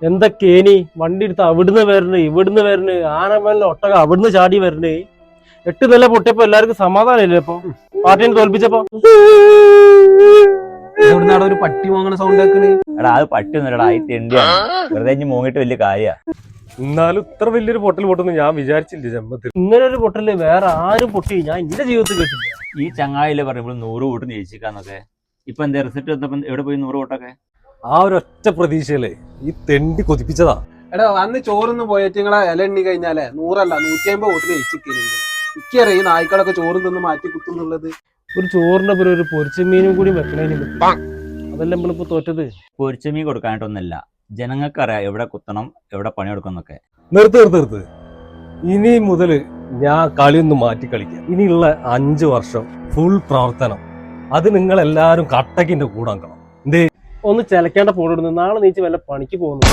എന്തൊക്കേനി വണ്ടി എടുത്ത് അവിടുന്ന് വരണ് ഇവിടുന്ന് വരണ് ആനമേലിന് ഒട്ടക അവിടുന്ന് ചാടി വരണ് 8 നില പൊട്ടിയപ്പോ എല്ലാവർക്കും സമാധാനമില്ലേ ഇപ്പൊ പാർട്ടിനെ തോൽപ്പിച്ചപ്പോ എവിടുന്നാണ് ഒരു പട്ടി വാങ്ങണ സൗണ്ട് ആക്കണേ? എടാ അത് പട്ടിയൊന്നുമല്ലടാ ഈ തെണ്ടിയാണ്. വെറുതെ ഇഞ്ഞ് മൂങ്ങിട്ട് വലിയ കാര്യ. എന്നാലും ഇത്ര വലിയൊരു പൊട്ടൽ പൊട്ടുന്നു ഞാൻ വിചാരിച്ചില്ല ജന്മത്തിൽ. ഇങ്ങനെ ഒരു പൊട്ടല് വേറെ ആരും പൊട്ടി ഞാൻ എന്റെ ജീവിതത്തിൽ കേട്ടില്ല. ഈ ചങ്ങായില്ലേ പറയുമ്പോൾ 100 വോട്ട് ജയിച്ചിക്കാന്നൊക്കെ. ഇപ്പൊ എന്താ റിസൾട്ട് വന്നപ്പോ എവിടെ പോയി 100 വോട്ടൊക്കെ? ആ ഒരു ഒറ്റ പ്രതീക്ഷയില്ലേ ഈ തെണ്ടി കൊതിപ്പിച്ചതാ. എടാ അന്ന് ചോറൊന്നും പോയിട്ട് നിങ്ങളെ ഇല എണ്ണി കഴിഞ്ഞാലേ 100 അല്ല 150 വോട്ട് ജയിച്ചിരിക്കല്. എനിക്കറിയാം ഈ നായ്ക്കളൊക്കെ ചോറും തിന്ന് മാറ്റി കുത്തുന്നുള്ളത്. ഒരു ചോറിന്റെ പേര് ഒരു പൊരിച്ച മീനും കൂടി വെക്കണേന് അതല്ല നമ്മളിപ്പോ തോറ്റത്. പൊരിച്ചമീൻ കൊടുക്കാനായിട്ടൊന്നുമില്ല, ജനങ്ങൾക്ക് അറിയാം എവിടെ കുത്തണം എവിടെ പണിയെടുക്കണം എന്നൊക്കെ. നിർത്ത് ഇനി മുതല് ഞാൻ കളിയൊന്ന് മാറ്റി കളിക്കാം. ഇനിയുള്ള 5 വർഷം ഫുൾ പ്രവർത്തനം. അത് നിങ്ങൾ എല്ലാരും കട്ടക്കിന്റെ കൂടാക്കണം. എന്തേ ഒന്ന് ചിലക്കേണ്ട പോടുന്നു. നാളെ നീച്ച് വല്ല പണിക്ക് പോകുന്നു.